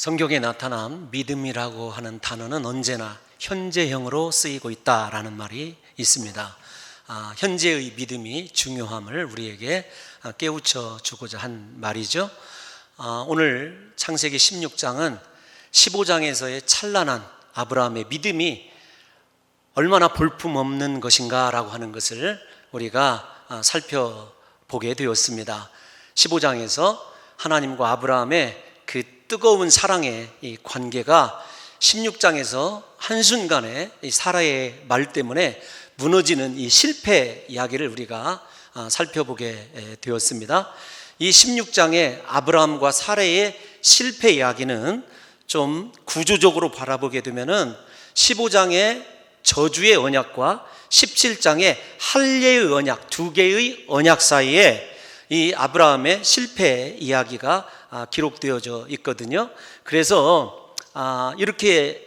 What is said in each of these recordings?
성경에 나타난 믿음이라고 하는 단어는 언제나 현재형으로 쓰이고 있다라는 말이 있습니다. 현재의 믿음이 중요함을 우리에게 깨우쳐 주고자 한 말이죠. 오늘 창세기 16장은 15장에서의 찬란한 아브라함의 믿음이 얼마나 볼품없는 것인가 라고 하는 것을 우리가 살펴보게 되었습니다. 15장에서 하나님과 아브라함의 그 뜨거운 사랑의 이 관계가 16장에서 한순간에 이 사라의 말 때문에 무너지는 이 실패 이야기를 우리가 살펴보게 되었습니다. 이 16장의 아브라함과 사라의 실패 이야기는 좀 구조적으로 바라보게 되면은 15장의 저주의 언약과 17장의 할례의 언약, 두 개의 언약 사이에 이 아브라함의 실패 이야기가 기록되어져 있거든요. 그래서 이렇게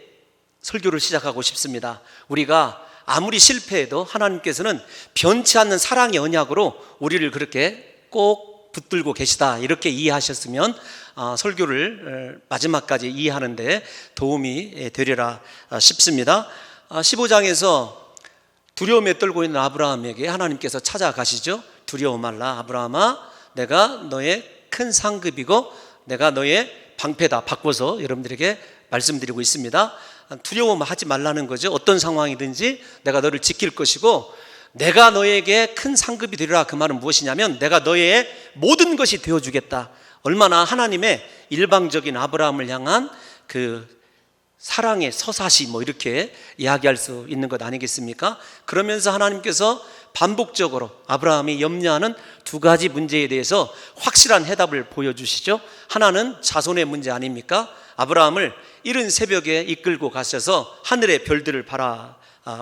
설교를 시작하고 싶습니다. 우리가 아무리 실패해도 하나님께서는 변치 않는 사랑의 언약으로 우리를 그렇게 꼭 붙들고 계시다, 이렇게 이해하셨으면 설교를 마지막까지 이해하는 데 도움이 되리라 싶습니다. 15장에서 두려움에 떨고 있는 아브라함에게 하나님께서 찾아가시죠. 두려워 말라 아브라함아, 내가 너의 큰 상급이고 내가 너의 방패다. 바꿔서 여러분들에게 말씀드리고 있습니다. 두려워하지 말라는 거죠. 어떤 상황이든지 내가 너를 지킬 것이고 내가 너에게 큰 상급이 되리라. 그 말은 무엇이냐면 내가 너의 모든 것이 되어주겠다. 얼마나 하나님의 일방적인 아브라함을 향한 그 사랑의 서사시 이렇게 이야기할 수 있는 것 아니겠습니까? 그러면서 하나님께서 반복적으로 아브라함이 염려하는 두 가지 문제에 대해서 확실한 해답을 보여주시죠. 하나는 자손의 문제 아닙니까? 아브라함을 이른 새벽에 이끌고 가셔서 하늘의 별들을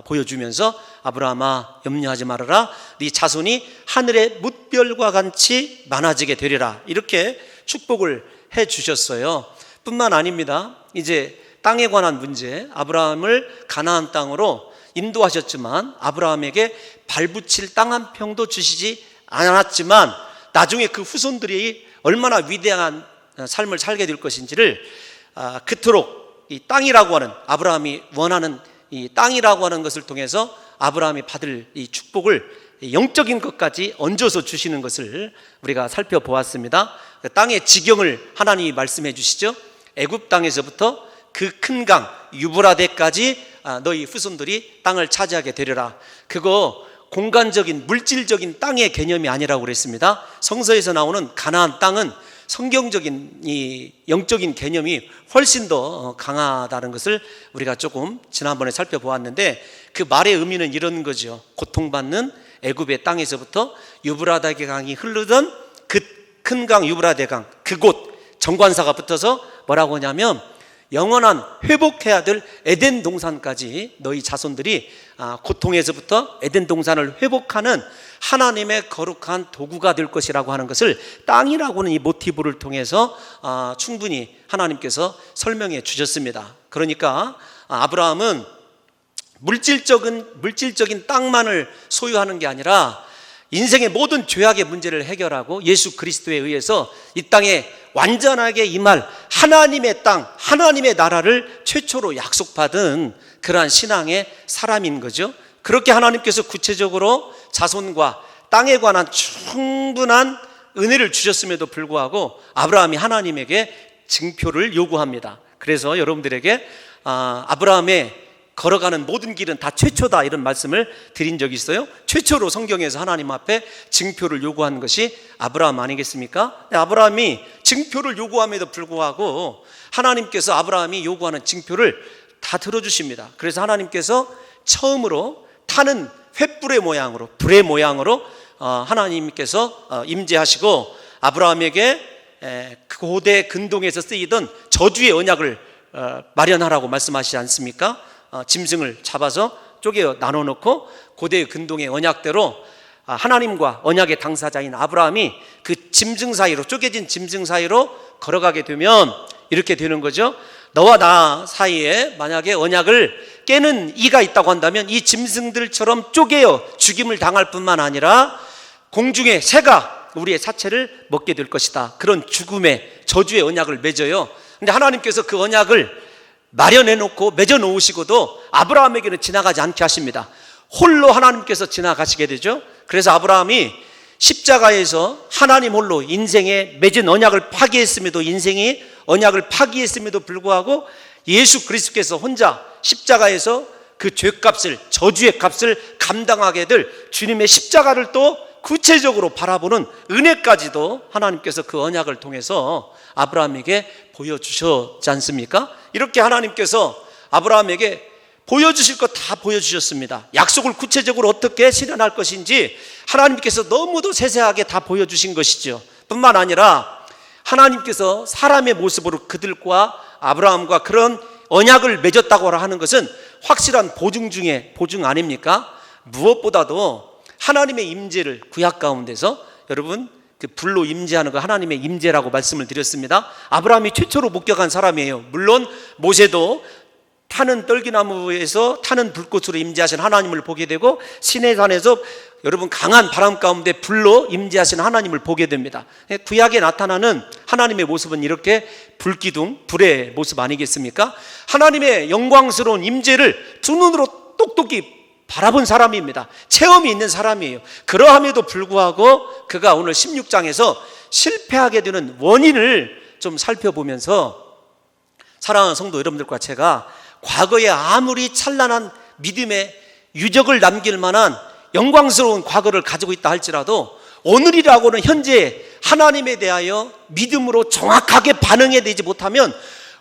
보여주면서 아브라함아, 염려하지 말아라. 네 자손이 하늘의 뭇별과 같이 많아지게 되리라. 이렇게 축복을 해 주셨어요. 뿐만 아닙니다. 이제 땅에 관한 문제, 아브라함을 가나안 땅으로 인도하셨지만 아브라함에게 발붙일 땅 한 평도 주시지 않았지만 나중에 그 후손들이 얼마나 위대한 삶을 살게 될 것인지를 그토록 이 땅이라고 하는, 아브라함이 원하는 이 땅이라고 하는 것을 통해서 아브라함이 받을 이 축복을 영적인 것까지 얹어서 주시는 것을 우리가 살펴보았습니다. 땅의 지경을 하나님이 말씀해 주시죠. 애굽 땅에서부터 그 큰 강 유브라데까지 너희 후손들이 땅을 차지하게 되리라. 그거 공간적인 물질적인 땅의 개념이 아니라고 그랬습니다. 성서에서 나오는 가나안 땅은 성경적인 이 영적인 개념이 훨씬 더 강하다는 것을 우리가 조금 지난번에 살펴보았는데, 그 말의 의미는 이런 거죠. 고통받는 애굽의 땅에서부터 유브라데 강이 흐르던 그 큰 강 유브라데 강, 그곳 정관사가 붙어서 뭐라고 하냐면 영원한 회복해야 될 에덴 동산까지 너희 자손들이 고통에서부터 에덴 동산을 회복하는 하나님의 거룩한 도구가 될 것이라고 하는 것을 땅이라고 하는 이 모티브를 통해서 충분히 하나님께서 설명해 주셨습니다. 그러니까 아브라함은 물질적인 땅만을 소유하는 게 아니라 인생의 모든 죄악의 문제를 해결하고 예수 그리스도에 의해서 이 땅에 완전하게 임할 하나님의 땅, 하나님의 나라를 최초로 약속받은 그러한 신앙의 사람인 거죠. 그렇게 하나님께서 구체적으로 자손과 땅에 관한 충분한 은혜를 주셨음에도 불구하고 아브라함이 하나님에게 증표를 요구합니다. 그래서 여러분들에게 아브라함의 걸어가는 모든 길은 다 최초다, 이런 말씀을 드린 적이 있어요. 최초로 성경에서 하나님 앞에 증표를 요구한 것이 아브라함 아니겠습니까? 아브라함이 증표를 요구함에도 불구하고 하나님께서 아브라함이 요구하는 증표를 다 들어주십니다. 그래서 하나님께서 처음으로 타는 횃불의 모양으로, 불의 모양으로 하나님께서 임재하시고 아브라함에게 고대 근동에서 쓰이던 저주의 언약을 마련하라고 말씀하시지 않습니까? 짐승을 잡아서 쪼개 나눠 놓고 고대의 근동의 언약대로 하나님과 언약의 당사자인 아브라함이 그 짐승 사이로, 쪼개진 짐승 사이로 걸어가게 되면 이렇게 되는 거죠. 너와 나 사이에 만약에 언약을 깨는 이가 있다고 한다면 이 짐승들처럼 쪼개어 죽임을 당할 뿐만 아니라 공중의 새가 우리의 사체를 먹게 될 것이다. 그런 죽음의 저주의 언약을 맺어요. 근데 하나님께서 그 언약을 마련해 놓고 맺어 놓으시고도 아브라함에게는 지나가지 않게 하십니다. 홀로 하나님께서 지나가시게 되죠. 그래서 아브라함이 십자가에서 하나님 홀로 인생에 맺은 언약을 파기했음에도, 인생이 언약을 파기했음에도 불구하고 예수 그리스도께서 혼자 십자가에서 그 죄값을, 저주의 값을 감당하게 될 주님의 십자가를 또 구체적으로 바라보는 은혜까지도 하나님께서 그 언약을 통해서 아브라함에게 보여주셨지 않습니까? 이렇게 하나님께서 아브라함에게 보여주실 것 다 보여주셨습니다. 약속을 구체적으로 어떻게 실현할 것인지 하나님께서 너무도 세세하게 다 보여주신 것이죠. 뿐만 아니라 하나님께서 사람의 모습으로 그들과 아브라함과 그런 언약을 맺었다고 하는 것은 확실한 보증 중에 보증 아닙니까? 무엇보다도 하나님의 임재를 구약 가운데서, 여러분 그 불로 임재하는 거 하나님의 임재라고 말씀을 드렸습니다. 아브라함이 최초로 목격한 사람이에요. 물론 모세도 타는 떨기나무에서 타는 불꽃으로 임재하신 하나님을 보게 되고, 시내산에서 여러분 강한 바람 가운데 불로 임재하신 하나님을 보게 됩니다. 구약에 나타나는 하나님의 모습은 이렇게 불기둥, 불의 모습 아니겠습니까? 하나님의 영광스러운 임재를 두 눈으로 똑똑히 바라본 사람입니다. 체험이 있는 사람이에요. 그러함에도 불구하고 그가 오늘 16장에서 실패하게 되는 원인을 좀 살펴보면서, 사랑하는 성도 여러분들과 제가 과거에 아무리 찬란한 믿음의 유적을 남길 만한 영광스러운 과거를 가지고 있다 할지라도 오늘이라고는 현재 하나님에 대하여 믿음으로 정확하게 반응해 되지 못하면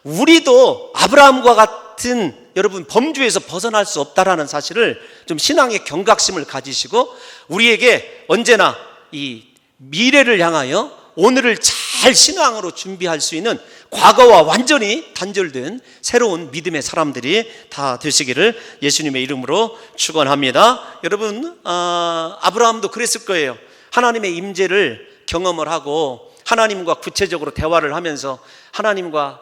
우리도 아브라함과 같은 여러분 범주에서 벗어날 수 없다라는 사실을 좀 신앙의 경각심을 가지시고, 우리에게 언제나 이 미래를 향하여 오늘을 잘 신앙으로 준비할 수 있는 과거와 완전히 단절된 새로운 믿음의 사람들이 다 되시기를 예수님의 이름으로 축원합니다. 여러분, 아브라함도 그랬을 거예요. 하나님의 임재를 경험을 하고 하나님과 구체적으로 대화를 하면서 하나님과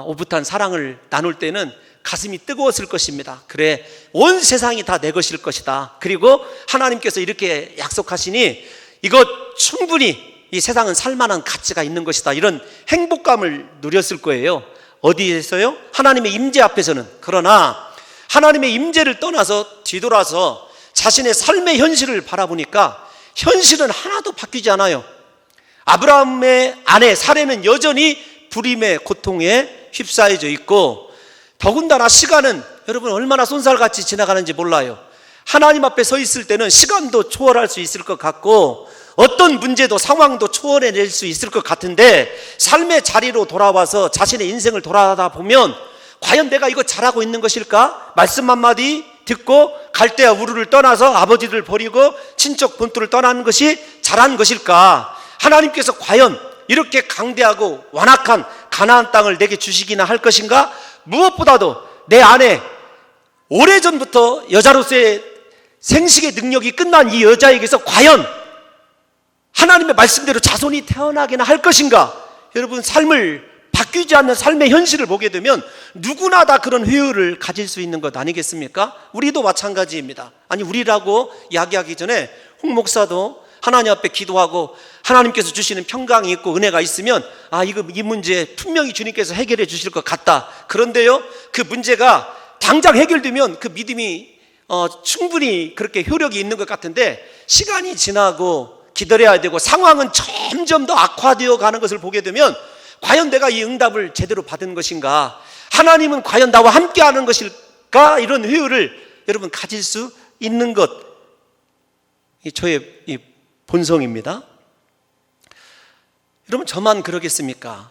오붓한 사랑을 나눌 때는 가슴이 뜨거웠을 것입니다. 그래, 온 세상이 다 내 것일 것이다. 그리고 하나님께서 이렇게 약속하시니 이것 충분히 이 세상은 살만한 가치가 있는 것이다. 이런 행복감을 누렸을 거예요. 어디에서요? 하나님의 임재 앞에서는. 그러나 하나님의 임재를 떠나서 뒤돌아서 자신의 삶의 현실을 바라보니까 현실은 하나도 바뀌지 않아요. 아브라함의 아내 사레는 여전히 불임의 고통에 휩싸여져 있고, 더군다나 시간은 여러분 얼마나 쏜살같이 지나가는지 몰라요. 하나님 앞에 서 있을 때는 시간도 초월할 수 있을 것 같고 어떤 문제도 상황도 초월해낼 수 있을 것 같은데, 삶의 자리로 돌아와서 자신의 인생을 돌아다 보면 과연 내가 이거 잘하고 있는 것일까? 말씀 한마디 듣고 갈대아 우르를 떠나서 아버지를 버리고 친척 본토를 떠나는 것이 잘한 것일까? 하나님께서 과연 이렇게 강대하고 완악한 가나안 땅을 내게 주시기나 할 것인가? 무엇보다도 내 안에 오래전부터 여자로서의 생식의 능력이 끝난 이 여자에게서 과연 하나님의 말씀대로 자손이 태어나기나 할 것인가? 여러분, 삶을 바뀌지 않는 삶의 현실을 보게 되면 누구나 다 그런 회의를 가질 수 있는 것 아니겠습니까? 우리도 마찬가지입니다. 아니, 우리라고 이야기하기 전에 홍 목사도 하나님 앞에 기도하고 하나님께서 주시는 평강이 있고 은혜가 있으면 이 문제 분명히 주님께서 해결해 주실 것 같다. 그런데요, 그 문제가 당장 해결되면 그 믿음이 충분히 그렇게 효력이 있는 것 같은데, 시간이 지나고 기다려야 되고 상황은 점점 더 악화되어 가는 것을 보게 되면 과연 내가 이 응답을 제대로 받은 것인가? 하나님은 과연 나와 함께 하는 것일까? 이런 회의를 여러분 가질 수 있는 것, 저의 이 본성입니다. 여러분, 저만 그러겠습니까?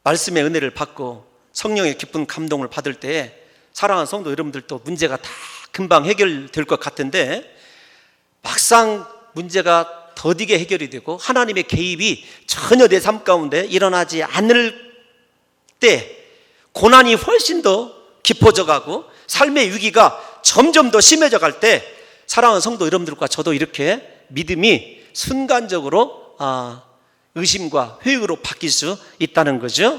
말씀의 은혜를 받고 성령의 기쁜 감동을 받을 때 사랑하는 성도 여러분들도 문제가 다 금방 해결될 것 같은데, 막상 문제가 더디게 해결이 되고 하나님의 개입이 전혀 내 삶 가운데 일어나지 않을 때 고난이 훨씬 더 깊어져 가고 삶의 위기가 점점 더 심해져 갈 때, 사랑하는 성도 여러분들과 저도 이렇게 믿음이 순간적으로 의심과 회의로 바뀔 수 있다는 거죠.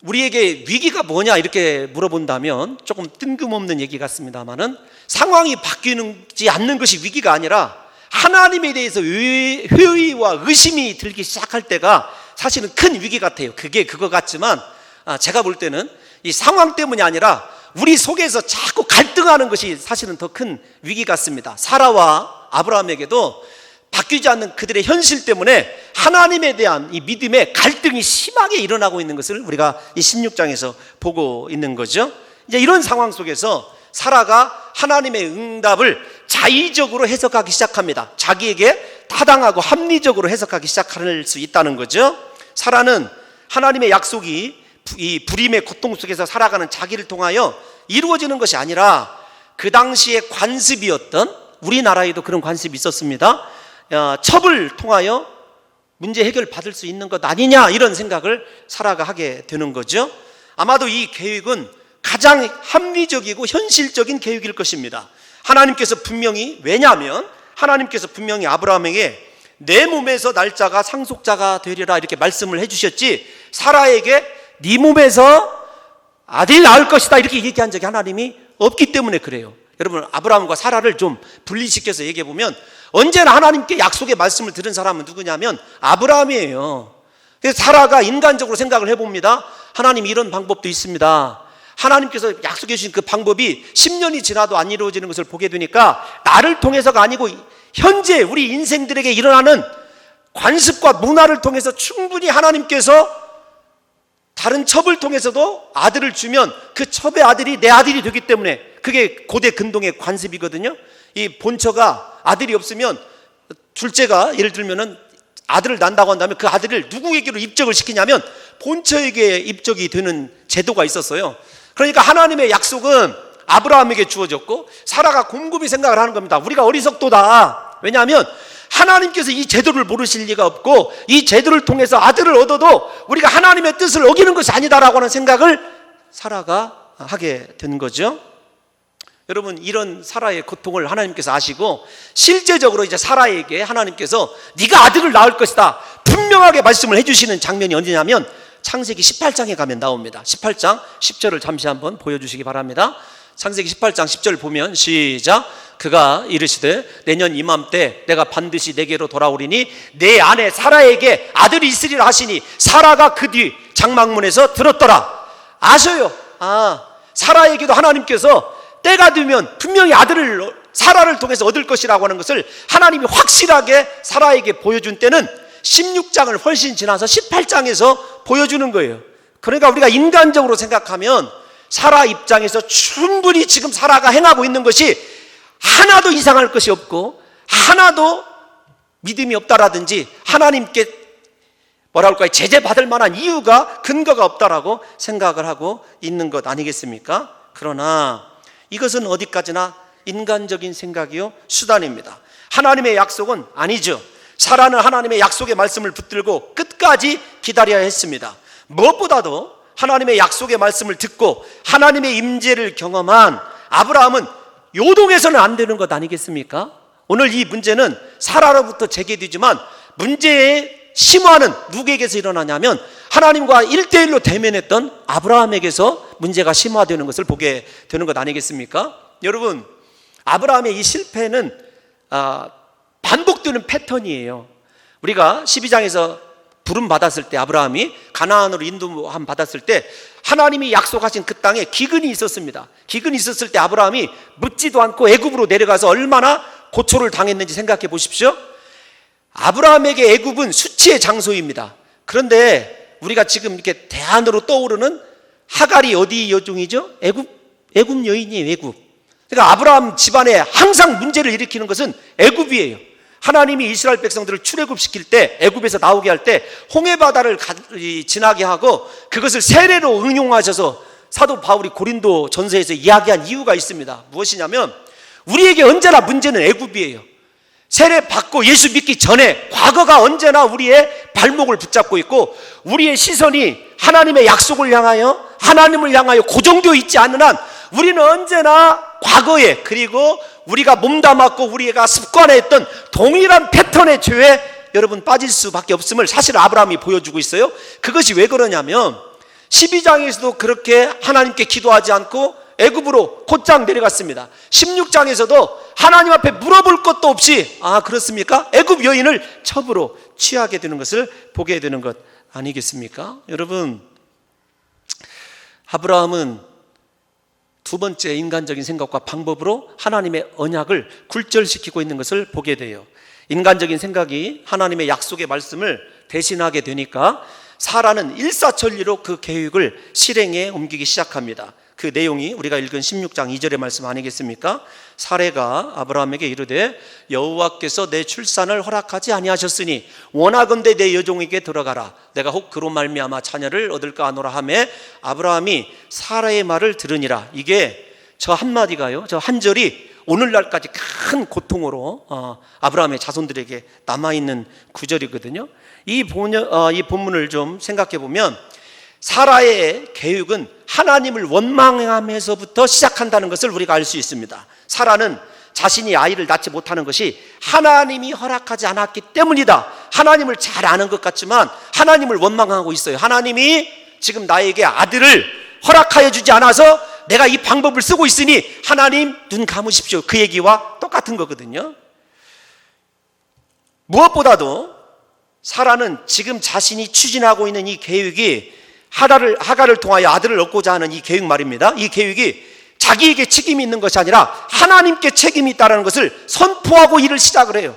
우리에게 위기가 뭐냐 이렇게 물어본다면 조금 뜬금없는 얘기 같습니다만은, 상황이 바뀌지 않는 것이 위기가 아니라 하나님에 대해서 회의와 의심이 들기 시작할 때가 사실은 큰 위기 같아요. 그게 그거 같지만 제가 볼 때는 이 상황 때문이 아니라 우리 속에서 자꾸 갈등하는 것이 사실은 더 큰 위기 같습니다. 사라와 아브라함에게도 바뀌지 않는 그들의 현실 때문에 하나님에 대한 이 믿음의 갈등이 심하게 일어나고 있는 것을 우리가 이 16장에서 보고 있는 거죠. 이제 이런 상황 속에서 사라가 하나님의 응답을 자의적으로 해석하기 시작합니다. 자기에게 타당하고 합리적으로 해석하기 시작할 수 있다는 거죠. 사라는 하나님의 약속이 이 불임의 고통 속에서 살아가는 자기를 통하여 이루어지는 것이 아니라 그 당시에 관습이었던, 우리나라에도 그런 관습이 있었습니다. 첩을 통하여 문제 해결 받을 수 있는 것 아니냐, 이런 생각을 사라가 하게 되는 거죠. 아마도 이 계획은 가장 합리적이고 현실적인 계획일 것입니다. 하나님께서 분명히, 왜냐하면 하나님께서 분명히 아브라함에게 내 몸에서 날짜가 상속자가 되리라 이렇게 말씀을 해주셨지, 사라에게 네 몸에서 아들이 낳을 것이다 이렇게 얘기한 적이 하나님이 없기 때문에 그래요. 여러분, 아브라함과 사라를 좀 분리시켜서 얘기해 보면 언제나 하나님께 약속의 말씀을 들은 사람은 누구냐면 아브라함이에요. 그래서 사라가 인간적으로 생각을 해봅니다. 하나님, 이런 방법도 있습니다. 하나님께서 약속해 주신 그 방법이 10년이 지나도 안 이루어지는 것을 보게 되니까 나를 통해서가 아니고 현재 우리 인생들에게 일어나는 관습과 문화를 통해서 충분히 하나님께서 다른 첩을 통해서도 아들을 주면 그 첩의 아들이 내 아들이 되기 때문에, 그게 고대 근동의 관습이거든요. 이 본처가 아들이 없으면 둘째가 예를 들면은 아들을 낳는다고 한다면 그 아들을 누구에게로 입적을 시키냐면 본처에게 입적이 되는 제도가 있었어요. 그러니까 하나님의 약속은 아브라함에게 주어졌고 사라가 곰곰이 생각을 하는 겁니다. 우리가 어리석도다. 왜냐하면 하나님께서 이 제도를 모르실 리가 없고 이 제도를 통해서 아들을 얻어도 우리가 하나님의 뜻을 어기는 것이 아니다라고 하는 생각을 사라가 하게 된 거죠. 여러분, 이런 사라의 고통을 하나님께서 아시고 실제적으로 이제 사라에게 하나님께서 네가 아들을 낳을 것이다 분명하게 말씀을 해주시는 장면이 언제냐면 창세기 18장에 가면 나옵니다. 18장 10절을 잠시 한번 보여주시기 바랍니다. 창세기 18장 10절 보면 시작. 그가 이르시되 내년 이맘때 내가 반드시 내게로 돌아오리니 내 아내 사라에게 아들이 있으리라 하시니 사라가 그 뒤 장막문에서 들었더라. 아셔요. 사라에게도 하나님께서 때가 되면 분명히 아들을 사라를 통해서 얻을 것이라고 하는 것을 하나님이 확실하게 사라에게 보여준 때는 16장을 훨씬 지나서 18장에서 보여주는 거예요. 그러니까 우리가 인간적으로 생각하면 사라 입장에서 충분히 지금 사라가 행하고 있는 것이 하나도 이상할 것이 없고 하나도 믿음이 없다라든지 하나님께 뭐라 할까요? 제재받을 만한 이유가 근거가 없다라고 생각을 하고 있는 것 아니겠습니까? 그러나 이것은 어디까지나 인간적인 생각이요 수단입니다. 하나님의 약속은 아니죠. 사라는 하나님의 약속의 말씀을 붙들고 끝까지 기다려야 했습니다. 무엇보다도 하나님의 약속의 말씀을 듣고 하나님의 임재를 경험한 아브라함은 요동해서는 안 되는 것 아니겠습니까? 오늘 이 문제는 사라로부터 제기되지만 문제의 심화는 누구에게서 일어나냐면 하나님과 1대1로 대면했던 아브라함에게서 문제가 심화되는 것을 보게 되는 것 아니겠습니까? 여러분, 아브라함의 이 실패는 반복되는 패턴이에요. 우리가 12장에서 부름 받았을 때 아브라함이 가나안으로 인도함 받았을 때 하나님이 약속하신 그 땅에 기근이 있었습니다. 기근이 있었을 때 아브라함이 묻지도 않고 애굽으로 내려가서 얼마나 고초를 당했는지 생각해 보십시오. 아브라함에게 애굽은 수치의 장소입니다. 그런데 우리가 지금 이렇게 대안으로 떠오르는 하갈이 어디 여종이죠? 애굽 여인이에요. 애굽. 그러니까 아브라함 집안에 항상 문제를 일으키는 것은 애굽이에요. 하나님이 이스라엘 백성들을 출애굽시킬 때 애굽에서 나오게 할 때 홍해바다를 지나게 하고 그것을 세례로 응용하셔서 사도 바울이 고린도 전서에서 이야기한 이유가 있습니다. 무엇이냐면 우리에게 언제나 문제는 애굽이에요. 세례 받고 예수 믿기 전에 과거가 언제나 우리의 발목을 붙잡고 있고 우리의 시선이 하나님의 약속을 향하여 하나님을 향하여 고정되어 있지 않는 한 우리는 언제나 과거에 그리고 우리가 몸담았고 우리가 습관했던 동일한 패턴의 죄에 여러분 빠질 수밖에 없음을 사실 아브라함이 보여주고 있어요. 그것이 왜 그러냐면 12장에서도 그렇게 하나님께 기도하지 않고 애굽으로 곧장 내려갔습니다. 16장에서도 하나님 앞에 물어볼 것도 없이 그렇습니까? 애굽 여인을 첩으로 취하게 되는 것을 보게 되는 것 아니겠습니까? 여러분, 아브라함은 두 번째 인간적인 생각과 방법으로 하나님의 언약을 굴절시키고 있는 것을 보게 돼요. 인간적인 생각이 하나님의 약속의 말씀을 대신하게 되니까 사라는 일사천리로 그 계획을 실행에 옮기기 시작합니다. 그 내용이 우리가 읽은 16장 2절의 말씀 아니겠습니까? 사레가 아브라함에게 이르되 여호와께서 내 출산을 허락하지 아니하셨으니 원하건대 내 여종에게 들어가라. 내가 혹 그로 말미암아 자녀를 얻을까 하노라 하매 아브라함이 사라의 말을 들으니라. 이게 저 한마디가요, 저 한 절이 오늘날까지 큰 고통으로 아브라함의 자손들에게 남아있는 구절이거든요. 이 본문을 좀 생각해 보면 사라의 계획은 하나님을 원망하면서부터 시작한다는 것을 우리가 알 수 있습니다. 사라는 자신이 아이를 낳지 못하는 것이 하나님이 허락하지 않았기 때문이다. 하나님을 잘 아는 것 같지만 하나님을 원망하고 있어요. 하나님이 지금 나에게 아들을 허락하여 주지 않아서 내가 이 방법을 쓰고 있으니 하나님 눈 감으십시오. 그 얘기와 똑같은 거거든요. 무엇보다도 사라는 지금 자신이 추진하고 있는 이 계획이 하갈을 통하여 아들을 얻고자 하는 이 계획 말입니다. 이 계획이 자기에게 책임이 있는 것이 아니라 하나님께 책임이 있다는 것을 선포하고 일을 시작을 해요.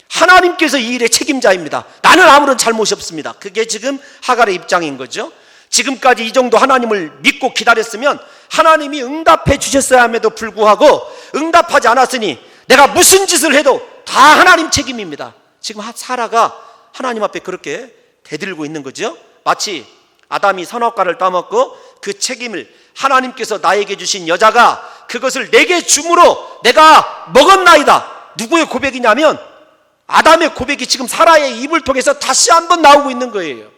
하나님께서 이 일의 책임자입니다. 나는 아무런 잘못이 없습니다. 그게 지금 하갈의 입장인 거죠. 지금까지 이 정도 하나님을 믿고 기다렸으면 하나님이 응답해 주셨어야 함에도 불구하고 응답하지 않았으니 내가 무슨 짓을 해도 다 하나님 책임입니다. 지금 사라가 하나님 앞에 그렇게 대들고 있는 거죠. 마치 아담이 선악과를 따먹고 그 책임을 하나님께서 나에게 주신 여자가 그것을 내게 줌으로 내가 먹었나이다. 누구의 고백이냐면 아담의 고백이 지금 사라의 입을 통해서 다시 한번 나오고 있는 거예요.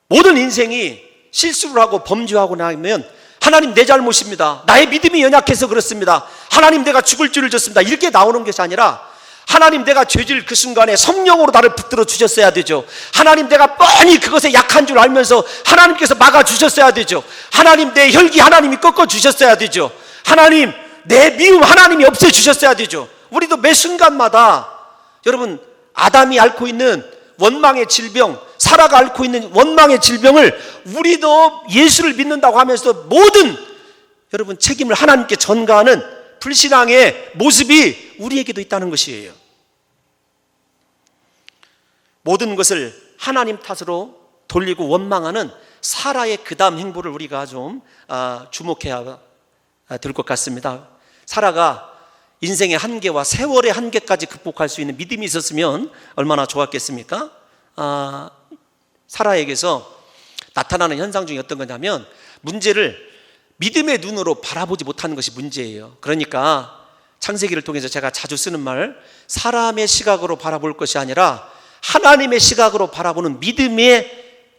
모든 인생이 실수를 하고 범죄하고 나면 하나님 내 잘못입니다. 나의 믿음이 연약해서 그렇습니다. 하나님 내가 죽을 줄을 줬습니다. 이렇게 나오는 것이 아니라 하나님 내가 죄질 그 순간에 성령으로 나를 붙들어 주셨어야 되죠. 하나님 내가 뻔히 그것에 약한 줄 알면서 하나님께서 막아 주셨어야 되죠. 하나님 내 혈기 하나님이 꺾어 주셨어야 되죠. 하나님 내 미움 하나님이 없애 주셨어야 되죠. 우리도 매 순간마다 여러분 아담이 앓고 있는 원망의 질병, 사라가 앓고 있는 원망의 질병을 우리도 예수를 믿는다고 하면서 모든 여러분 책임을 하나님께 전가하는 불신앙의 모습이 우리에게도 있다는 것이에요. 모든 것을 하나님 탓으로 돌리고 원망하는 사라의 그 다음 행보를 우리가 좀 주목해야 될 것 같습니다. 사라가 인생의 한계와 세월의 한계까지 극복할 수 있는 믿음이 있었으면 얼마나 좋았겠습니까? 사라에게서 나타나는 현상 중에 어떤 거냐면 문제를 믿음의 눈으로 바라보지 못하는 것이 문제예요. 그러니까 창세기를 통해서 제가 자주 쓰는 말, 사람의 시각으로 바라볼 것이 아니라 하나님의 시각으로 바라보는 믿음이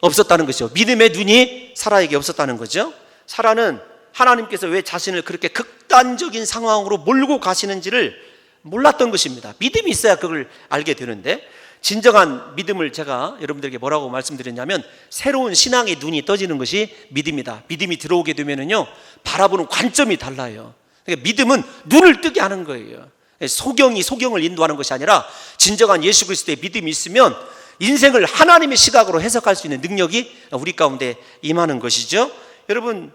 없었다는 것이죠. 믿음의 눈이 사라에게 없었다는 거죠. 사라는 하나님께서 왜 자신을 그렇게 극단적인 상황으로 몰고 가시는지를 몰랐던 것입니다. 믿음이 있어야 그걸 알게 되는데, 진정한 믿음을 제가 여러분들에게 뭐라고 말씀드렸냐면 새로운 신앙의 눈이 떠지는 것이 믿음이다. 믿음이 들어오게 되면은요 바라보는 관점이 달라요. 그러니까 믿음은 눈을 뜨게 하는 거예요. 소경이 소경을 인도하는 것이 아니라 진정한 예수 그리스도의 믿음이 있으면 인생을 하나님의 시각으로 해석할 수 있는 능력이 우리 가운데 임하는 것이죠. 여러분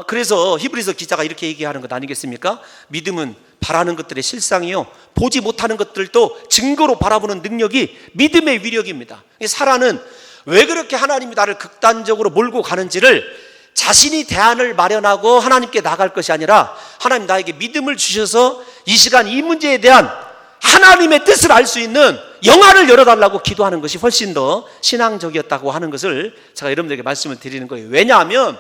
그래서 히브리서 기자가 이렇게 얘기하는 것 아니겠습니까? 믿음은 바라는 것들의 실상이요 보지 못하는 것들도 증거로 바라보는 능력이 믿음의 위력입니다. 사라는 왜 그렇게 하나님이 나를 극단적으로 몰고 가는지를 자신이 대안을 마련하고 하나님께 나갈 것이 아니라 하나님 나에게 믿음을 주셔서 이 시간 이 문제에 대한 하나님의 뜻을 알 수 있는 영안을 열어달라고 기도하는 것이 훨씬 더 신앙적이었다고 하는 것을 제가 여러분들에게 말씀을 드리는 거예요. 왜냐하면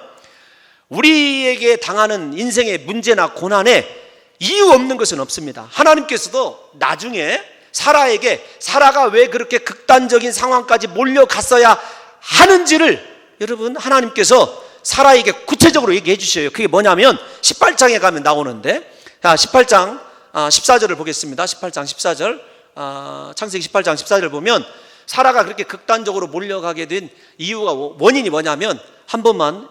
우리에게 당하는 인생의 문제나 고난에 이유 없는 것은 없습니다. 하나님께서도 나중에 사라가 왜 그렇게 극단적인 상황까지 몰려갔어야 하는지를 여러분 하나님께서 사라에게 구체적으로 얘기해 주셔요. 그게 뭐냐면 18장에 가면 나오는데 18장 14절을 보겠습니다. 18장 14절 창세기 18장 14절을 보면 사라가 그렇게 극단적으로 몰려가게 된 이유가 원인이 뭐냐면 한 번만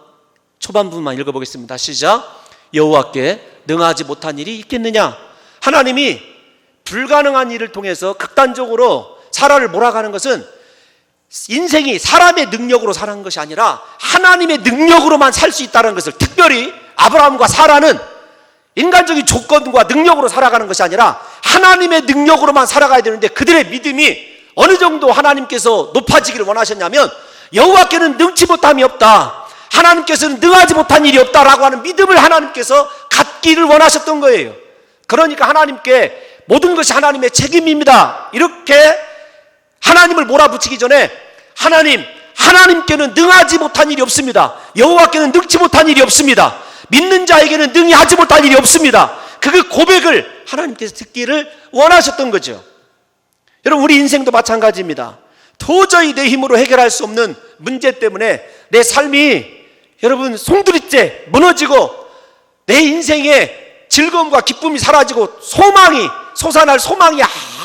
초반부만 읽어보겠습니다. 시작. 여호와께 능하지 못한 일이 있겠느냐? 하나님이 불가능한 일을 통해서 극단적으로 사라를 몰아가는 것은 인생이 사람의 능력으로 사는 것이 아니라 하나님의 능력으로만 살 수 있다는 것을, 특별히 아브라함과 사라는 인간적인 조건과 능력으로 살아가는 것이 아니라 하나님의 능력으로만 살아가야 되는데, 그들의 믿음이 어느 정도 하나님께서 높아지기를 원하셨냐면, 여호와께는 능치 못함이 없다, 하나님께서는 능하지 못한 일이 없다라고 하는 믿음을 하나님께서 갖기를 원하셨던 거예요. 그러니까 하나님께 모든 것이 하나님의 책임입니다, 이렇게 하나님을 몰아붙이기 전에, 하나님께는 능하지 못한 일이 없습니다, 여호와께는 능치 못한 일이 없습니다, 믿는 자에게는 능히 하지 못할 일이 없습니다, 그 고백을 하나님께서 듣기를 원하셨던 거죠. 여러분, 우리 인생도 마찬가지입니다. 도저히 내 힘으로 해결할 수 없는 문제 때문에 내 삶이 여러분 송두리째 무너지고 내 인생의 즐거움과 기쁨이 사라지고 소망이 솟아날 소망이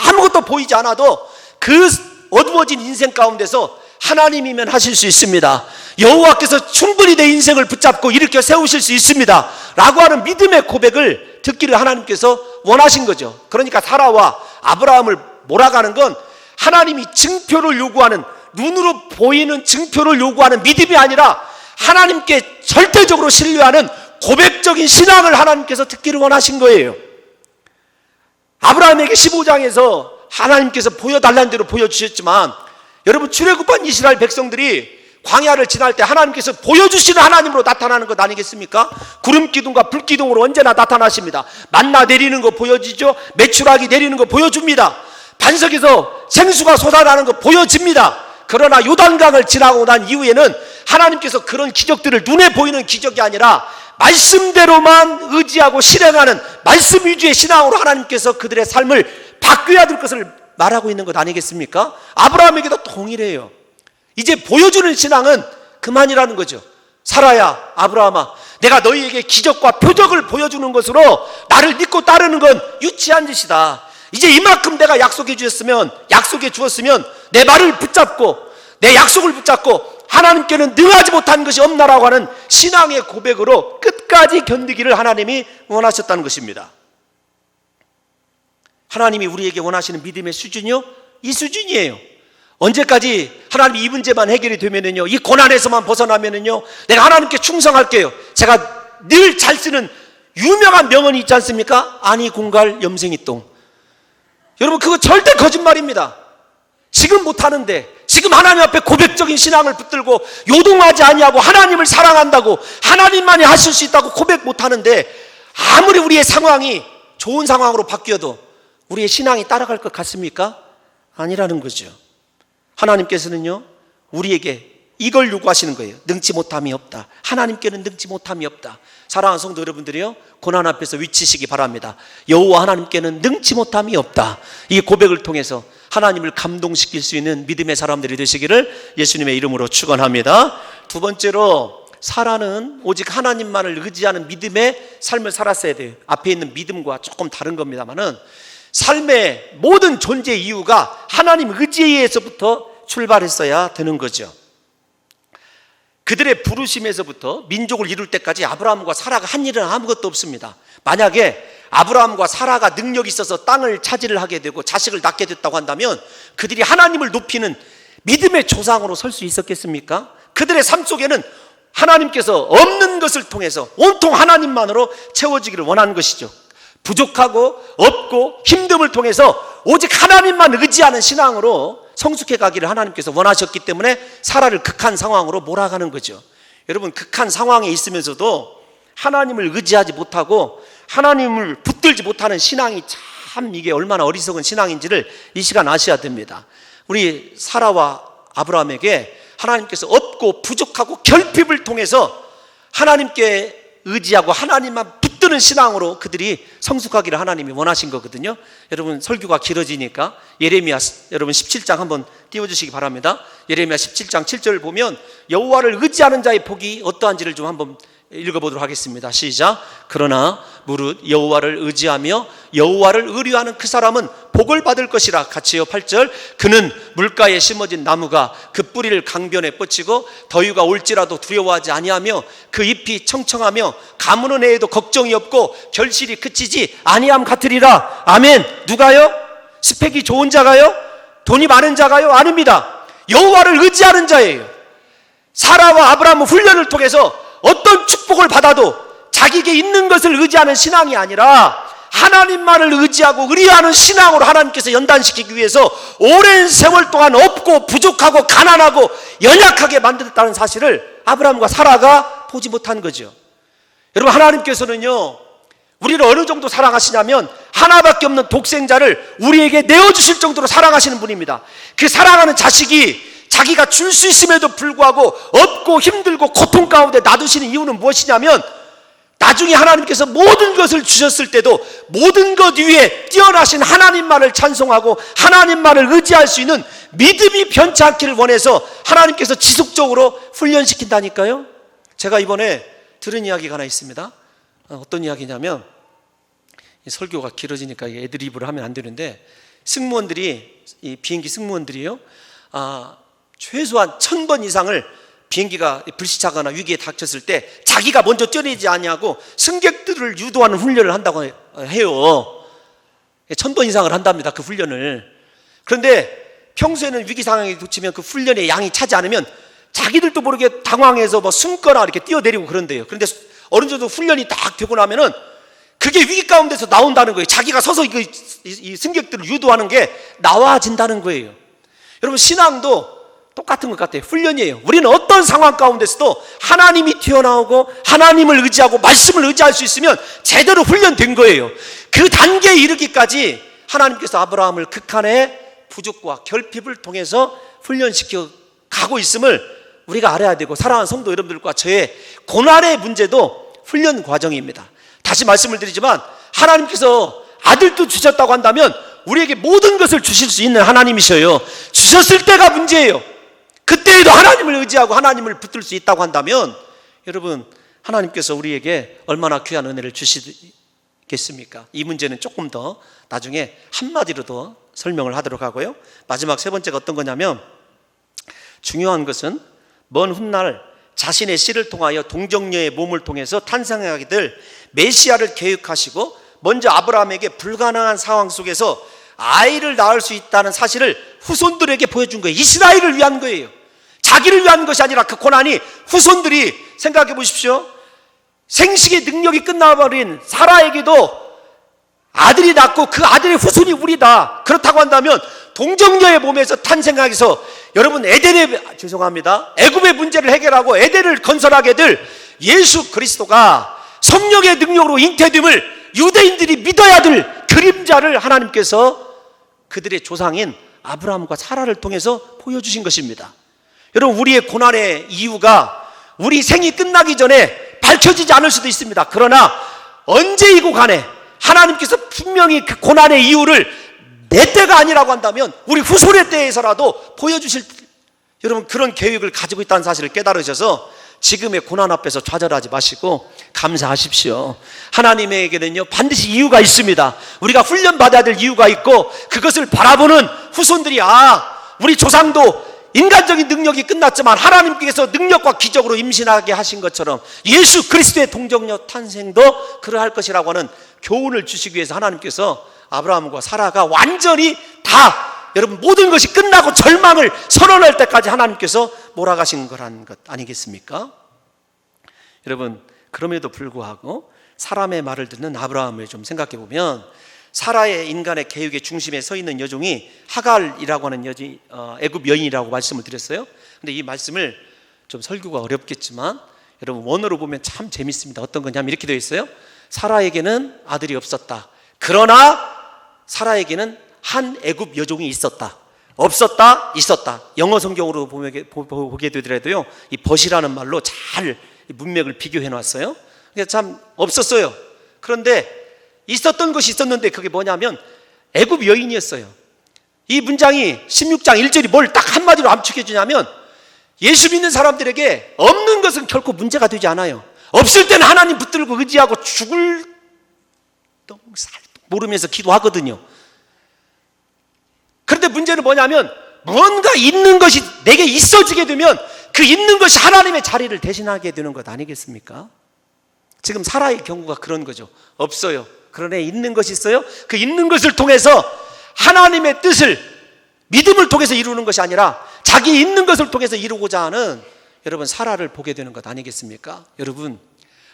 아무것도 보이지 않아도, 그 어두워진 인생 가운데서 하나님이면 하실 수 있습니다, 여호와께서 충분히 내 인생을 붙잡고 일으켜 세우실 수 있습니다 라고 하는 믿음의 고백을 듣기를 하나님께서 원하신 거죠. 그러니까 사라와 아브라함을 몰아가는 건 하나님이 증표를 요구하는, 눈으로 보이는 증표를 요구하는 믿음이 아니라 하나님께 절대적으로 신뢰하는 고백적인 신앙을 하나님께서 듣기를 원하신 거예요. 아브라함에게 15장에서 하나님께서 보여달라는 대로 보여주셨지만, 여러분, 출애굽한 이스라엘 백성들이 광야를 지날 때 하나님께서 보여주시는 하나님으로 나타나는 것 아니겠습니까? 구름 기둥과 불 기둥으로 언제나 나타나십니다. 만나 내리는 거 보여지죠. 메추라기 내리는 거 보여줍니다. 반석에서 생수가 솟아나는 거 보여집니다. 그러나 요단강을 지나고 난 이후에는 하나님께서 그런 기적들을, 눈에 보이는 기적이 아니라 말씀대로만 의지하고 실행하는 말씀 위주의 신앙으로 하나님께서 그들의 삶을 바뀌어야 될 것을 말하고 있는 것 아니겠습니까? 아브라함에게도 동일해요. 이제 보여주는 신앙은 그만이라는 거죠. 사라야, 아브라함아, 내가 너희에게 기적과 표적을 보여주는 것으로 나를 믿고 따르는 건 유치한 짓이다. 이제 이만큼 내가 약속해 주었으면 내 말을 붙잡고, 내 약속을 붙잡고 하나님께는 능하지 못한 것이 없나라고 하는 신앙의 고백으로 끝까지 견디기를 하나님이 원하셨다는 것입니다. 하나님이 우리에게 원하시는 믿음의 수준이요, 이 수준이에요. 언제까지 하나님이 이 문제만 해결이 되면은요, 이 고난에서만 벗어나면은요, 내가 하나님께 충성할게요. 제가 늘 잘 쓰는 유명한 명언이 있지 않습니까? 아니 공갈 염생이 똥. 여러분, 그거 절대 거짓말입니다. 지금 못하는데, 지금 하나님 앞에 고백적인 신앙을 붙들고 요동하지 아니하고 하나님을 사랑한다고, 하나님만이 하실 수 있다고 고백 못하는데, 아무리 우리의 상황이 좋은 상황으로 바뀌어도 우리의 신앙이 따라갈 것 같습니까? 아니라는 거죠. 하나님께서는요, 우리에게 이걸 요구하시는 거예요. 능치 못함이 없다. 하나님께는 능치 못함이 없다. 사랑하는 성도 여러분들이요, 고난 앞에서 위치시기 바랍니다. 여호와 하나님께는 능치 못함이 없다. 이 고백을 통해서 하나님을 감동시킬 수 있는 믿음의 사람들이 되시기를 예수님의 이름으로 축원합니다. 두 번째로, 사라는 오직 하나님만을 의지하는 믿음의 삶을 살았어야 돼요. 앞에 있는 믿음과 조금 다른 겁니다만은, 삶의 모든 존재 이유가 하나님 의지에서부터 출발했어야 되는 거죠. 그들의 부르심에서부터 민족을 이룰 때까지 아브라함과 사라가 한 일은 아무것도 없습니다. 만약에 아브라함과 사라가 능력이 있어서 땅을 차지를 하게 되고 자식을 낳게 됐다고 한다면, 그들이 하나님을 높이는 믿음의 조상으로 설 수 있었겠습니까? 그들의 삶 속에는 하나님께서 없는 것을 통해서 온통 하나님만으로 채워지기를 원하는 것이죠. 부족하고 없고 힘듦을 통해서 오직 하나님만 의지하는 신앙으로 성숙해 가기를 하나님께서 원하셨기 때문에 사라를 극한 상황으로 몰아가는 거죠. 여러분, 극한 상황에 있으면서도 하나님을 의지하지 못하고 하나님을 붙들지 못하는 신앙이 참 이게 얼마나 어리석은 신앙인지를 이 시간 아셔야 됩니다. 우리 사라와 아브라함에게 하나님께서 없고 부족하고 결핍을 통해서 하나님께 의지하고 하나님만 붙드는 신앙으로 그들이 성숙하기를 하나님이 원하신 거거든요. 여러분, 설교가 길어지니까 예레미야 여러분 17장 한번 띄워주시기 바랍니다. 예레미야 17장 7절을 보면 여호와를 의지하는 자의 복이 어떠한지를 좀 한번 읽어보도록 하겠습니다. 시작. 그러나 무릇 여호와를 의지하며 여호와를 의뢰하는 그 사람은 복을 받을 것이라. 같이요. 8절. 그는 물가에 심어진 나무가 그 뿌리를 강변에 뻗치고 더위가 올지라도 두려워하지 아니하며 그 잎이 청청하며 가무는 해에도 걱정이 없고 결실이 그치지 아니함 같으리라. 아멘. 누가요? 스펙이 좋은 자가요? 돈이 많은 자가요? 아닙니다. 여호와를 의지하는 자예요. 사라와 아브라함은 훈련을 통해서 어떤 축복을 받아도 자기에게 있는 것을 의지하는 신앙이 아니라 하나님만을 의지하고 의뢰하는 신앙으로 하나님께서 연단시키기 위해서 오랜 세월 동안 없고 부족하고 가난하고 연약하게 만들었다는 사실을 아브라함과 사라가 보지 못한 거죠. 여러분, 하나님께서는요, 우리를 어느 정도 사랑하시냐면 하나밖에 없는 독생자를 우리에게 내어주실 정도로 사랑하시는 분입니다. 그 사랑하는 자식이 자기가 줄 수 있음에도 불구하고 없고 힘들고 고통 가운데 놔두시는 이유는 무엇이냐면, 나중에 하나님께서 모든 것을 주셨을 때도 모든 것 위에 뛰어나신 하나님만을 찬송하고 하나님만을 의지할 수 있는 믿음이 변치 않기를 원해서 하나님께서 지속적으로 훈련시킨다니까요. 제가 이번에 들은 이야기가 하나 있습니다. 어떤 이야기냐면, 설교가 길어지니까 애드리브를 하면 안 되는데, 승무원들이, 이 비행기 승무원들이요, 최소한 1000번 이상을 비행기가 불시착하거나 위기에 닥쳤을 때 자기가 먼저 뛰어내지 아니하고 승객들을 유도하는 훈련을 한다고 해요. 1000번 이상을 한답니다, 그 훈련을. 그런데 평소에는 위기 상황에 닥치면 그 훈련의 양이 차지 않으면 자기들도 모르게 당황해서 숨거나 이렇게 뛰어내리고 그런대요. 그런데 어느 정도 훈련이 딱 되고 나면은 그게 위기 가운데서 나온다는 거예요. 자기가 서서 이 승객들을 유도하는 게 나와진다는 거예요. 여러분, 신앙도 똑같은 것 같아요. 훈련이에요. 우리는 어떤 상황 가운데서도 하나님이 튀어나오고 하나님을 의지하고 말씀을 의지할 수 있으면 제대로 훈련된 거예요. 그 단계에 이르기까지 하나님께서 아브라함을 극한의 부족과 결핍을 통해서 훈련시켜 가고 있음을 우리가 알아야 되고, 사랑하는 성도 여러분들과 저의 고난의 문제도 훈련 과정입니다. 다시 말씀을 드리지만, 하나님께서 아들도 주셨다고 한다면 우리에게 모든 것을 주실 수 있는 하나님이셔요. 주셨을 때가 문제예요. 그때에도 하나님을 의지하고 하나님을 붙들 수 있다고 한다면, 여러분, 하나님께서 우리에게 얼마나 귀한 은혜를 주시겠습니까? 이 문제는 조금 더 나중에 한마디로 더 설명을 하도록 하고요. 마지막 세 번째가 어떤 거냐면, 중요한 것은 먼 훗날 자신의 씨를 통하여 동정녀의 몸을 통해서 탄생하게 될 메시아를 계획하시고, 먼저 아브라함에게 불가능한 상황 속에서 아이를 낳을 수 있다는 사실을 후손들에게 보여준 거예요. 이스라엘을 위한 거예요. 자기를 위한 것이 아니라 그 고난이 후손들이, 생각해 보십시오. 생식의 능력이 끝나버린 사라에게도 아들이 낳고 그 아들의 후손이 우리다. 그렇다고 한다면 동정녀의 몸에서 탄생하기서, 여러분, 애굽의 문제를 해결하고 에덴을 건설하게 될 예수 그리스도가 성령의 능력으로 잉태됨을 유대인들이 믿어야 될 그림자를 하나님께서 그들의 조상인 아브라함과 사라를 통해서 보여주신 것입니다. 여러분, 우리의 고난의 이유가 우리 생이 끝나기 전에 밝혀지지 않을 수도 있습니다. 그러나 언제이고 간에 하나님께서 분명히 그 고난의 이유를 내 때가 아니라고 한다면 우리 후손의 때에서라도 보여주실, 여러분, 그런 계획을 가지고 있다는 사실을 깨달으셔서 지금의 고난 앞에서 좌절하지 마시고 감사하십시오. 하나님에게는요, 반드시 이유가 있습니다. 우리가 훈련받아야 될 이유가 있고, 그것을 바라보는 후손들이, 우리 조상도 인간적인 능력이 끝났지만 하나님께서 능력과 기적으로 임신하게 하신 것처럼 예수 그리스도의 동정녀 탄생도 그러할 것이라고 하는 교훈을 주시기 위해서 하나님께서 아브라함과 사라가 완전히 다, 여러분, 모든 것이 끝나고 절망을 선언할 때까지 하나님께서 몰아가신 거라는 것 아니겠습니까? 여러분, 그럼에도 불구하고 사람의 말을 듣는 아브라함을 좀 생각해 보면, 사라의 인간의 계획의 중심에 서 있는 여종이 하갈이라고 하는 애굽 여인이라고 말씀을 드렸어요. 근데 이 말씀을 좀 설교가 어렵겠지만 여러분, 원어로 보면 참 재밌습니다. 어떤 거냐면 이렇게 되어 있어요. 사라에게는 아들이 없었다. 그러나 사라에게는 한 애굽 여종이 있었다. 없었다, 있었다. 영어 성경으로 보게 되더라도요, 이 벗이라는 말로 잘 문맥을 비교해 놨어요. 그러니까 참 없었어요. 그런데 있었던 것이 있었는데, 그게 뭐냐면 애굽 여인이었어요. 이 문장이 16장 1절이 뭘 딱 한마디로 암축해 주냐면, 예수 믿는 사람들에게 없는 것은 결코 문제가 되지 않아요. 없을 때는 하나님 붙들고 의지하고 죽을 똥살 모르면서 기도하거든요. 그런데 문제는 뭐냐면, 뭔가 있는 것이 내게 있어지게 되면 그 있는 것이 하나님의 자리를 대신하게 되는 것 아니겠습니까? 지금 사라의 경우가 그런 거죠. 없어요. 그러나 있는 것이 있어요. 그 있는 것을 통해서 하나님의 뜻을 믿음을 통해서 이루는 것이 아니라 자기 있는 것을 통해서 이루고자 하는 여러분 사라를 보게 되는 것 아니겠습니까? 여러분,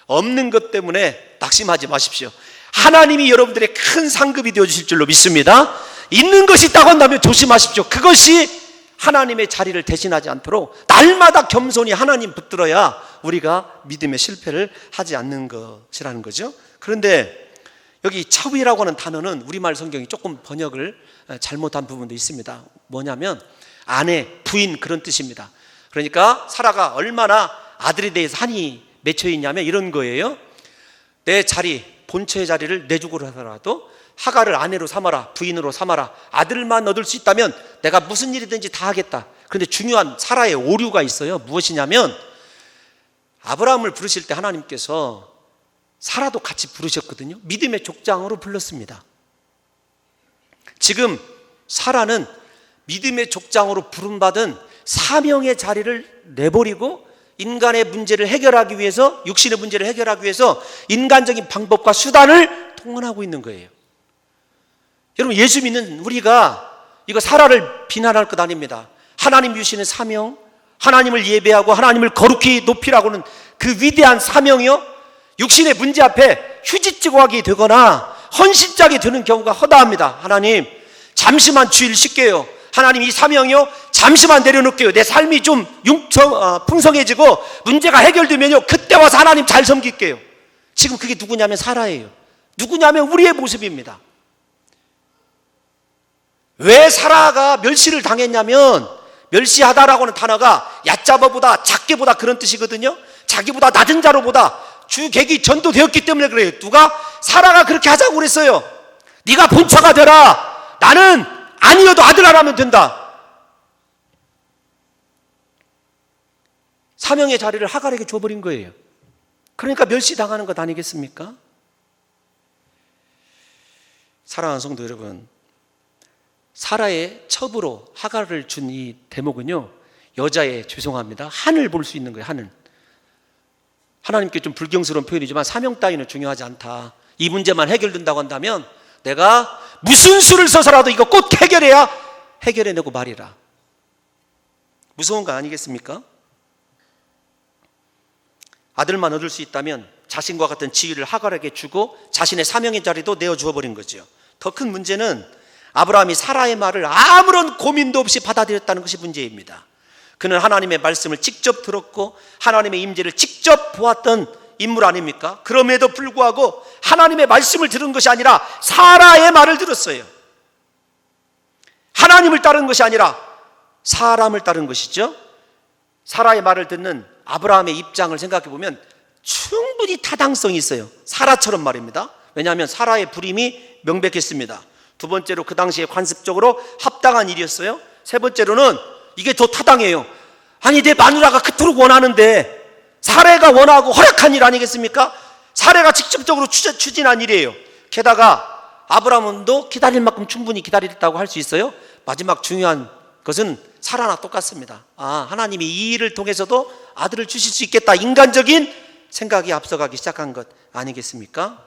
없는 것 때문에 낙심하지 마십시오. 하나님이 여러분들의 큰 상급이 되어주실 줄로 믿습니다. 있는 것이 있다고 한다면 조심하십시오. 그것이 하나님의 자리를 대신하지 않도록 날마다 겸손히 하나님 붙들어야 우리가 믿음의 실패를 하지 않는 것이라는 거죠. 그런데 여기 차위라고 하는 단어는 우리말 성경이 조금 번역을 잘못한 부분도 있습니다. 뭐냐면 아내, 부인 그런 뜻입니다. 그러니까 사라가 얼마나 아들에 대해서 한이 맺혀 있냐면 이런 거예요. 내 자리, 본처의 자리를 내주고 하더라도 하가를 아내로 삼아라, 부인으로 삼아라. 아들만 얻을 수 있다면 내가 무슨 일이든지 다 하겠다. 그런데 중요한 사라의 오류가 있어요. 무엇이냐면 아브라함을 부르실 때 하나님께서 사라도 같이 부르셨거든요. 믿음의 족장으로 불렀습니다. 지금 사라는 믿음의 족장으로 부름받은 사명의 자리를 내버리고 인간의 문제를 해결하기 위해서, 육신의 문제를 해결하기 위해서 인간적인 방법과 수단을 동원하고 있는 거예요. 여러분, 예수 믿는 우리가 이거 사라를 비난할 것 아닙니다. 하나님 주시는 사명, 하나님을 예배하고 하나님을 거룩히 높이라고는 그 위대한 사명이요, 육신의 문제 앞에 휴지찌고하게 되거나 헌신짝이 되는 경우가 허다합니다. 하나님, 잠시만 주일 쉴게요. 하나님, 이 사명이요, 잠시만 내려놓을게요. 내 삶이 좀 풍성해지고 문제가 해결되면요, 그때 와서 하나님 잘 섬길게요. 지금 그게 누구냐면 사라예요. 누구냐면 우리의 모습입니다. 왜 사라가 멸시를 당했냐면, 멸시하다라고 하는 단어가 얕잡아보다, 작게보다 그런 뜻이거든요. 자기보다 낮은 자로 보다 주객이 전도되었기 때문에 그래요. 누가? 사라가 그렇게 하자고 그랬어요. 네가 본처가 되라. 나는 아니어도 아들 하라면 된다. 사명의 자리를 하갈에게 줘버린 거예요. 그러니까 멸시당하는 것 아니겠습니까? 사랑하는 성도 여러분, 사라의 첩으로 하갈을 준 이 대목은요, 여자의, 죄송합니다, 한을 볼 수 있는 거예요. 한을. 하나님께 좀 불경스러운 표현이지만 사명 따위는 중요하지 않다. 이 문제만 해결된다고 한다면 내가 무슨 수를 써서라도 이거 꼭 해결해야 해결해내고 말이라. 무서운 거 아니겠습니까? 아들만 얻을 수 있다면 자신과 같은 지위를 하갈에게 주고 자신의 사명의 자리도 내어주어 버린 거죠. 더 큰 문제는 아브라함이 사라의 말을 아무런 고민도 없이 받아들였다는 것이 문제입니다. 그는 하나님의 말씀을 직접 들었고 하나님의 임재를 직접 보았던 인물 아닙니까? 그럼에도 불구하고 하나님의 말씀을 들은 것이 아니라 사라의 말을 들었어요. 하나님을 따른 것이 아니라 사람을 따른 것이죠. 사라의 말을 듣는 아브라함의 입장을 생각해 보면 충분히 타당성이 있어요. 사라처럼 말입니다. 왜냐하면 사라의 불임이 명백했습니다. 두 번째로 그 당시에 관습적으로 합당한 일이었어요. 세 번째로는 이게 더 타당해요. 아니, 내 마누라가 그토록 원하는데, 사례가 원하고 허락한 일 아니겠습니까? 사례가 직접적으로 추진한 일이에요. 게다가 아브라함도 기다릴 만큼 충분히 기다렸다고 할 수 있어요. 마지막 중요한 것은 사라나 똑같습니다. 하나님이 이 일을 통해서도 아들을 주실 수 있겠다, 인간적인 생각이 앞서가기 시작한 것 아니겠습니까?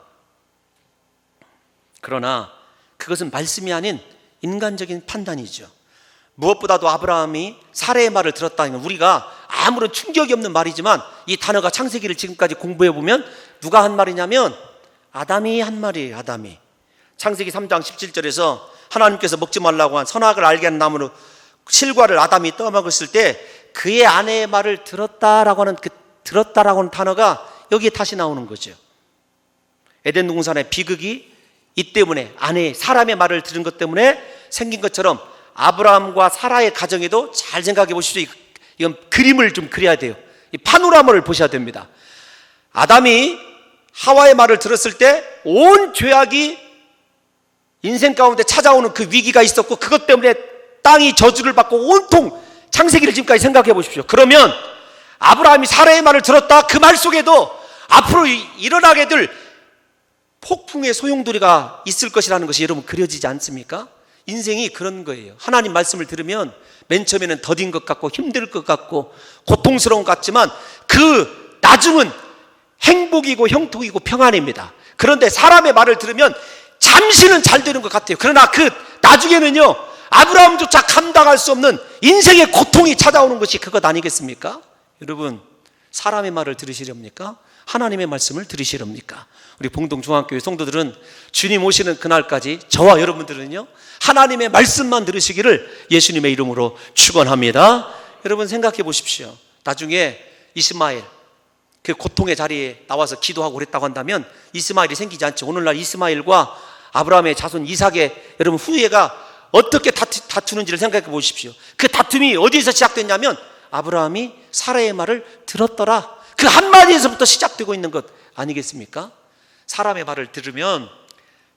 그러나 그것은 말씀이 아닌 인간적인 판단이죠. 무엇보다도 아브라함이 사라의 말을 들었다는 건 우리가 아무런 충격이 없는 말이지만 이 단어가 창세기를 지금까지 공부해 보면 누가 한 말이냐면 아담이 한 말이에요. 아담이. 창세기 3장 17절에서 하나님께서 먹지 말라고 한 선악을 알게 하는 나무로 실과를 아담이 떠먹었을 때 그의 아내의 말을 들었다라고 하는 단어가 여기에 다시 나오는 거죠. 에덴 동산의 비극이 이 때문에 아내 사람의 말을 들은 것 때문에 생긴 것처럼 아브라함과 사라의 가정에도 잘 생각해 보십시오. 이건 그림을 좀 그려야 돼요. 이 파노라마를 보셔야 됩니다. 아담이 하와의 말을 들었을 때 온 죄악이 인생 가운데 찾아오는 그 위기가 있었고 그것 때문에 땅이 저주를 받고 온통 창세기를 지금까지 생각해 보십시오. 그러면 아브라함이 사라의 말을 들었다, 그 말 속에도 앞으로 일어나게 될 폭풍의 소용돌이가 있을 것이라는 것이 여러분 그려지지 않습니까? 인생이 그런 거예요. 하나님 말씀을 들으면 맨 처음에는 더딘 것 같고 힘들 것 같고 고통스러운 것 같지만 그 나중은 행복이고 형통이고 평안입니다. 그런데 사람의 말을 들으면 잠시는 잘 되는 것 같아요. 그러나 그 나중에는요, 아브라함조차 감당할 수 없는 인생의 고통이 찾아오는 것이 그것 아니겠습니까? 여러분, 사람의 말을 들으시렵니까? 하나님의 말씀을 들으시렵니까? 우리 봉동중앙교회 성도들은 주님 오시는 그날까지 저와 여러분들은요, 하나님의 말씀만 들으시기를 예수님의 이름으로 축원합니다. 여러분 생각해 보십시오. 나중에 이스마엘 그 고통의 자리에 나와서 기도하고 그랬다고 한다면 이스마엘이 생기지 않죠. 오늘날 이스마엘과 아브라함의 자손 이삭의 여러분 후예가 어떻게 다투는지를 생각해 보십시오. 그 다툼이 어디에서 시작됐냐면 아브라함이 사라의 말을 들었더라, 그 한마디에서부터 시작되고 있는 것 아니겠습니까? 사람의 말을 들으면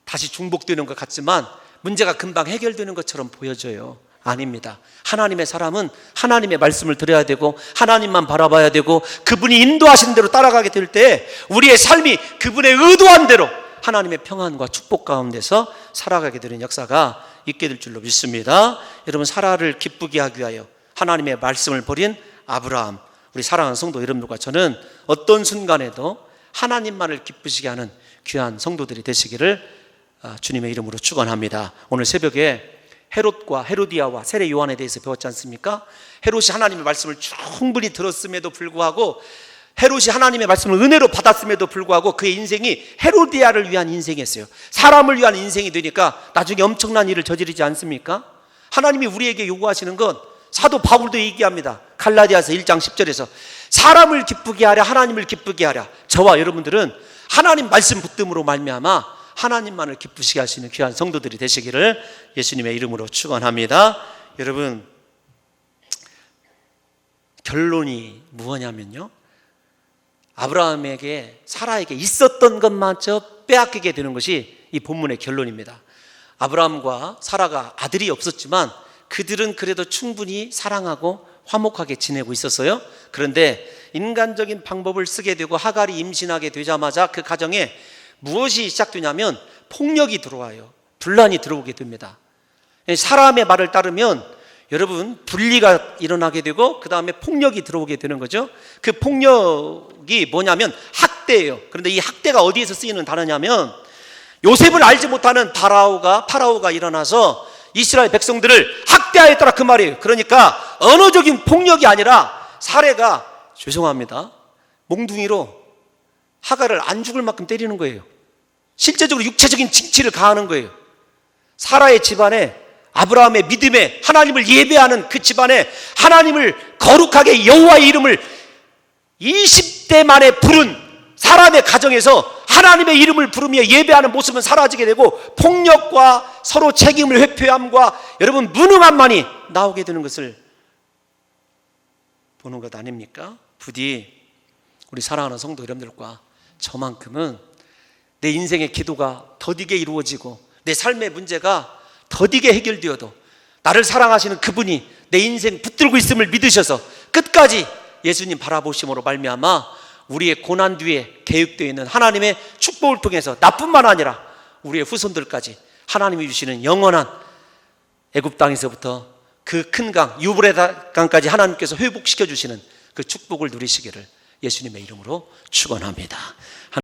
다시 중복되는 것 같지만 문제가 금방 해결되는 것처럼 보여져요. 아닙니다. 하나님의 사람은 하나님의 말씀을 들어야 되고 하나님만 바라봐야 되고 그분이 인도하신 대로 따라가게 될 때 우리의 삶이 그분의 의도한 대로 하나님의 평안과 축복 가운데서 살아가게 되는 역사가 있게 될 줄로 믿습니다. 여러분, 사라를 기쁘게 하기 위하여 하나님의 말씀을 버린 아브라함, 우리 사랑하는 성도 여러분들과 저는 어떤 순간에도 하나님만을 기쁘시게 하는 귀한 성도들이 되시기를 주님의 이름으로 축원합니다. 오늘 새벽에 헤롯과 헤로디아와 세례 요한에 대해서 배웠지 않습니까? 헤롯이 하나님의 말씀을 충분히 들었음에도 불구하고, 헤롯이 하나님의 말씀을 은혜로 받았음에도 불구하고 그의 인생이 헤로디아를 위한 인생이었어요. 사람을 위한 인생이 되니까 나중에 엄청난 일을 저지르지 않습니까? 하나님이 우리에게 요구하시는 건 사도 바울도 얘기합니다. 갈라디아서 1장 10절에서 사람을 기쁘게 하랴 하나님을 기쁘게 하랴. 저와 여러분들은 하나님 말씀 붙듦으로 말미암아 하나님만을 기쁘시게 하시는 귀한 성도들이 되시기를 예수님의 이름으로 축원합니다. 여러분, 결론이 무엇냐면요, 아브라함에게 사라에게 있었던 것마저 빼앗기게 되는 것이 이 본문의 결론입니다. 아브라함과 사라가 아들이 없었지만 그들은 그래도 충분히 사랑하고 화목하게 지내고 있었어요. 그런데 인간적인 방법을 쓰게 되고 하갈이 임신하게 되자마자 그 가정에 무엇이 시작되냐면 폭력이 들어와요. 분란이 들어오게 됩니다. 사람의 말을 따르면 여러분 분리가 일어나게 되고 그 다음에 폭력이 들어오게 되는 거죠. 그 폭력이 뭐냐면 학대예요. 그런데 이 학대가 어디에서 쓰이는 단어냐면 요셉을 알지 못하는 파라오가 일어나서 이스라엘 백성들을 학대하였더라, 그 말이에요. 그러니까 언어적인 폭력이 아니라 사례가, 죄송합니다, 몽둥이로 하갈을 안 죽을 만큼 때리는 거예요. 실제적으로 육체적인 징치를 가하는 거예요. 사라의 집안에, 아브라함의 믿음에 하나님을 예배하는 그 집안에 하나님을 거룩하게 여호와의 이름을 20대 만에 부른 사람의 가정에서 하나님의 이름을 부르며 예배하는 모습은 사라지게 되고 폭력과 서로 책임을 회피함과 여러분 무능함만이 나오게 되는 것을 보는 것 아닙니까? 부디 우리 사랑하는 성도 여러분들과 저만큼은 내 인생의 기도가 더디게 이루어지고 내 삶의 문제가 더디게 해결되어도 나를 사랑하시는 그분이 내 인생 붙들고 있음을 믿으셔서 끝까지 예수님 바라보심으로 말미암아 우리의 고난 뒤에 계획되어 있는 하나님의 축복을 통해서 나뿐만 아니라 우리의 후손들까지 하나님이 주시는 영원한 애굽 땅에서부터 그 큰 강 유브라데 강까지 하나님께서 회복시켜 주시는 그 축복을 누리시기를 예수님의 이름으로 축원합니다.